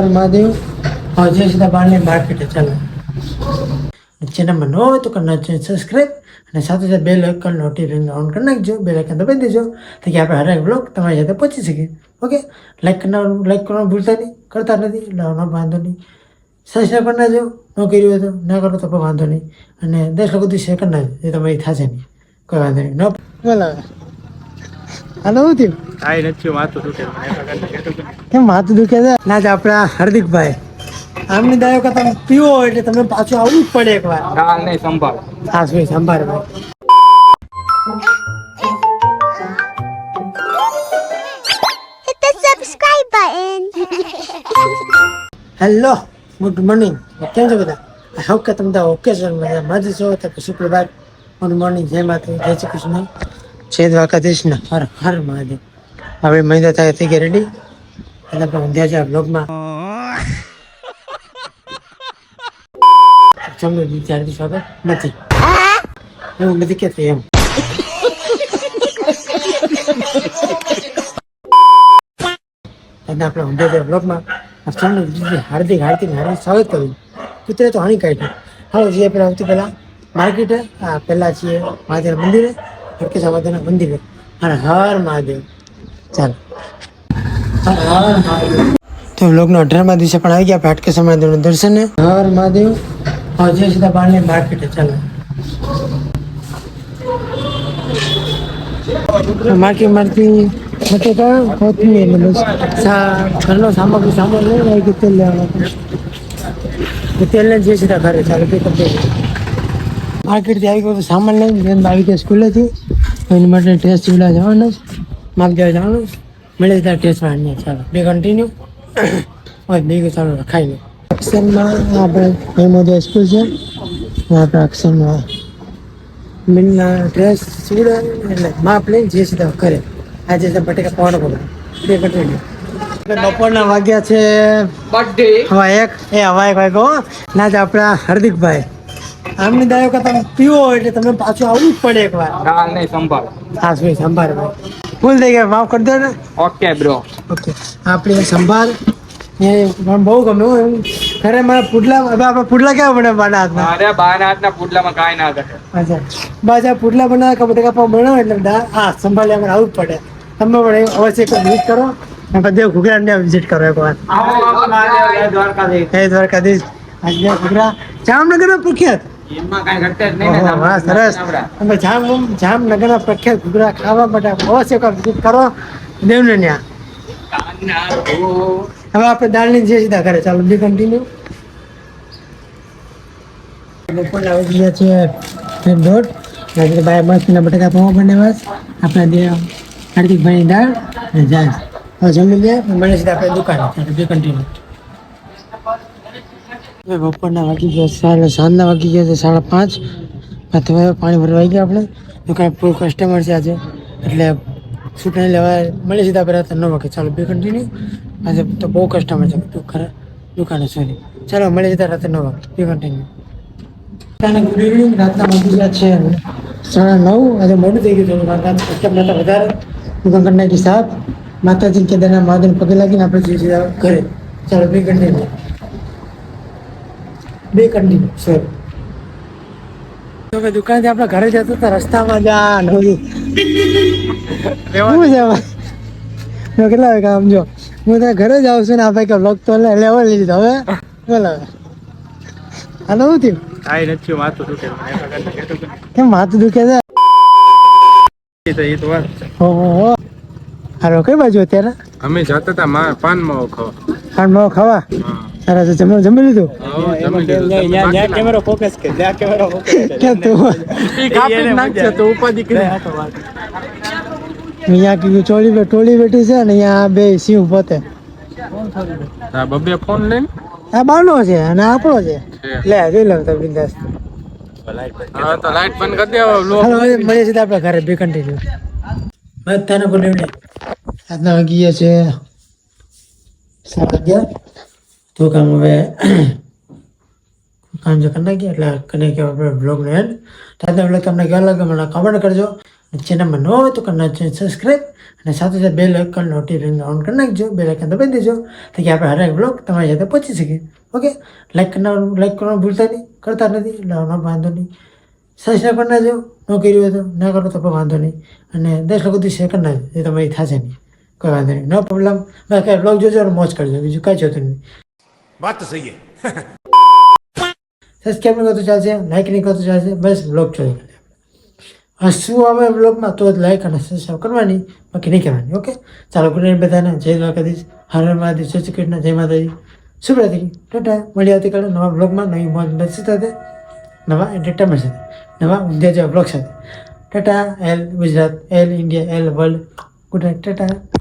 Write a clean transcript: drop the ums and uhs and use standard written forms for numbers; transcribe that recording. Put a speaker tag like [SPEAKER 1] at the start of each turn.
[SPEAKER 1] હર મહાદેવ और जय सीधा बाल मार्केट चलो चैनल न हो तो करना चाहिए सब्सक्राइब અને સાથે સાથે બેલ આઇકન નોટિફિકેશન ઓન કરી નાખજો, બેલ આઇકન દબાવી દેજો તાકી આપણે હર એક બ્લોગ તમારી સાથે પહોંચી શકે. ઓકે, લાઈક કરવાનું ભૂલતા નહીં, કરતા નથી એટલે ન વાંધો નહીં. સબસ્ક્રાઈબ કરી નાખજો, ન કર્યું હોય તો ના કરો તો પણ વાંધો નહીં. અને 10 લોકો સુધી શેર કરી નાખજો, એ તમારી થશે નહીં, કોઈ વાંધો નહીં. ન બોલો હાલો હું થયું
[SPEAKER 2] કાંઈ નથી, માથું દુખે.
[SPEAKER 1] કેમ માથું દુખે છે? ના જ આપણા હાર્દિકભાઈ આમની દાયો કે તમે પીવો એટલે તમને પાછું આવવું જ પડે એકવાર.
[SPEAKER 2] કાલ નહીં સંભાળ.
[SPEAKER 1] ખાસ ભાઈ સંભાળ ભાઈ.
[SPEAKER 3] Hit the subscribe button.
[SPEAKER 1] Hello, good morning. કેમ છો બધા? આઈ હોપ કે તમે બધા ઓકે છો, મજા છો. તો શુક્રવાર ગુડ મોર્નિંગ, જય માતા, જય શ્રી કૃષ્ણ, જય દ્વારકાધીશ, હર હર મહાદેવ. હવે મહિના થાય થઈ ગયા રેડી, એટલે આપણે ઊંધ્યા છે આ બ્લોગમાં. જમનું વિચારથી સ્વાગત નથી, એવું નથી કહેતો એમ. આપણે ઊંધ્યા બ્લોગમાં હાર્દિક સ્વાગત કર્યું. કૂતરે તો હાણી કાઢ્યું. હાલો જઈએ પહેલાં સૌથી પહેલાં માર્કેટે, પહેલાં છીએ મહાદેવ મંદિરે, હરકેશા માતાના મંદિરે. હર હર મહાદેવ. ચાલો હર હર મહાદેવ. તો બ્લોગનો 18મા દિવસે પણ આવી ગયા આપણે હરકેશા મહાદેવના દર્શને. હર મહાદેવ. और जय सीधा बाल मार्केट चलो मार्केट मारती बटेका कोथमीर घरનો સામાન લઈ આવી તેલ લેવાનું. તેલ લઈને જય સીધા ઘરે ચાલો પિકઅપ કરી. માર્કેટથી આવી ગયો તો સામાન લઈને આવી ગયા સ્કૂલેથી. એની માટે ટેસ્ટ પીવડા જવાનું જ, માપ દેવા જવાનું મળે ત્યાં ટેસ્ટ વાળીએ. ચાલો બે કન્ટિન્યુ હોય બે ચાલો ખાઈ લો. અક્ષરમાં આપણે મેમોદિયા સ્કૂલ છે, આપણે અક્ષરમાં મિલના ડ્રેસ સીવડા એટલે માપ લઈને જે સીધા કરે. આજે બટેકા પવાડો પડે બે કન્ટિન્યુ. બપોરના વાગ્યા છે હવા એક વાગ્યો. ના જ આપણા હાર્દિકભાઈ આમની દાયો કે તમે પીવો એટલે તમને પાછું આવવું જ પડે એકવાર.
[SPEAKER 2] કાલ નહીં સંભાળ.
[SPEAKER 1] ખાસ ભાઈ સંભાળ ભાઈ, ભૂલ થઈ ગયા, માફ કરી દો ને.
[SPEAKER 2] Okay bro.
[SPEAKER 1] ઓકે, આપણી સંભાળ એ મને બહુ ગમે. ઘરે મારા પુડલા, હવે આપણે પુડલા કેવા બને બાના હાથના?
[SPEAKER 2] અરે બાના હાથના પુડલામાં કાંઈ ના કરે.
[SPEAKER 1] અચ્છા, બસ આ પુડલા બનાવે કે બટેકા પાવ બનાવો એટલે હા સંભાળે અમારે આવવું જ પડે. તમે પણ અવશ્ય એક વિઝિટ કરો અને દેવ ઘૂઘરાને વિઝિટ કરો એકવાર. જય દ્વારકાધીશ. આજે ઘૂઘરા જામનગરના પ્રખ્યાત.
[SPEAKER 2] એમાં કાંઈ ઘટે જ નહીં ને.
[SPEAKER 1] હા સરસ. તમે જામનગરના પ્રખ્યાત ઘૂઘરા ખાવા માટે અવશ્ય એક વિઝિટ કરો દેવને ત્યાં. હવે આપણે દાળની જે સીધા ઘરે ચાલો બી કન્ટિન્યુ. બપોર આવી ગયા છે 1:30. બાય મસ્તના બટાકા પૌવા બનાવ્યા. આપણા દે હાર્દિકભાઈની દાળ અને જાજ. હવે જમી લે મળે સીધા આપણે દુકાને. ચાલો બી કન્ટિન્યુ. બપોરના વાગી ગયા સાંજના વાગી ગયા છે 5:30. અથવા પાણી ભરવા આવી ગયા આપણે. દુકાન ફૂલ કસ્ટમર છે આજે એટલે છૂટાઈ લેવા મળે સીધા આપણે રાત્રે 9 વાગે. ચાલો બી કન્ટિન્યુ. આજે તો બહુ કસ્ટમર છે દુકાને સોરી. ચાલો મળે સીધા રાત્રે 9 વાગે બી કન્ટિન્યુ. Good evening. રાતના વાગી ગયા છે 9:30. આજે મોડું થઈ ગયું છે કસ્ટમર હતા વધારે. દુકાન કરી નાખી સાફ. માતાજી કેદારના મહાદેવને પગે લાગીને આપણે જઈએ સીધા ઘરે. ચાલો બી કન્ટિન્યુ. સોરી. તો કે દુકાનથી આપણે ઘરે જતો હતા રસ્તામાં જા નવું શું છે કેટલા વાગે સમજો હું ત્યાં ઘરે જ આવું છું ને આપણે કે બ્લોગ તો લેવા લીધો. હવે બોલો હાલો શું થયું?
[SPEAKER 2] કાંઈ નથી, માથું દુખે.
[SPEAKER 1] કેમ માથું દુખે છે? ઓહો, હાલો કઈ બાજુ અત્યારે?
[SPEAKER 2] અમે જતા હતા પાનમાં ખાવા.
[SPEAKER 1] પાનમાં ખાવા? સરસ. જમી લીધું?
[SPEAKER 2] કેમેરો ફોકસ કર.
[SPEAKER 1] કેમ તું
[SPEAKER 2] નાખશે તો ઉપાધિ કરી.
[SPEAKER 1] અહીંયા કીધું ટોળી બેઠી છે ને અહીંયા બે સિંહ પોતે.
[SPEAKER 2] બબે ફોન લઈને
[SPEAKER 1] આ બાનો છે અને આપણો છે. લે જોઈ લો તો બિંદાસ.
[SPEAKER 2] હા તો લાઈટ બંધ કરી દેવો.
[SPEAKER 1] મળીએ સીધા આપણે ઘરે બી કન્ટિન્યુ. બધાને ગુડ ઇવનિંગ. રાતના વાગી ગયા છે 7:11. તો કામ હવે કામ જો કરી નાખીએ એટલે કરી નાખીએ આપણે બ્લોગનો એન્ડ. રાતના બ્લોગ તમને કેવા લાગે મને કમેન્ટ કરજો. ચેનલમાં ન હોય તો કરના સબસ્ક્રાઈબ અને સાથે સાથે બેલ આઇકન નોટિફિકેશન ઓન કરી નાખજો, બેલ આઇકન દબાવી દેજો તાકી આપણે હરેક બ્લોગ તમારી સાથે પહોંચી શકીએ. ઓકે, લાઈક કરવાનું ભૂલતા નહીં, કરતા નથી એટલે વાંધો નહીં. સબસ્ક્રાઈબ કરી નાખજો, ન કર્યું હોય તો ના કરો તો પણ વાંધો નહીં. અને 10 લોકો શેર કરી નાખજો, એ તમારી થશે નહીં, કોઈ વાંધો નહીં, નો પ્રોબ્લેમ. બાકી બ્લોગ જોજો અને મોજ કરજો, બીજું કાંઈ જોતું નહીં.
[SPEAKER 4] વાત તો સહી
[SPEAKER 1] સબસ્ક્રાઈબ નહીં કરતો ચાલશે, લાઈક નહીં કરતો ચાલશે, બસ બ્લોગ જોઈ હસવું આવે બ્લોગમાં તો જ લાઈક અને સબસ્ક્રાઈબ કરવાની, બાકી નહીં કરવાની. ઓકે, ચાલો ગુડ નાઇટ બધાને. જય દ્વારકાધીશ, હર હર મહાદેવ, જય શ્રી કૃષ્ણ, જય માતાજી, શુભરાત્રી, ટાટા. મળીએ આવતીકાલે નવા બ્લોગમાં, નવી મોજ મસ્તી સાથે, નવા એન્ટરટેનમેન્ટ સાથે, નવા ઊંધિયા જેવા બ્લોગ સાથે. Tata. L Gujarat, L India, L world. Good night, Tata.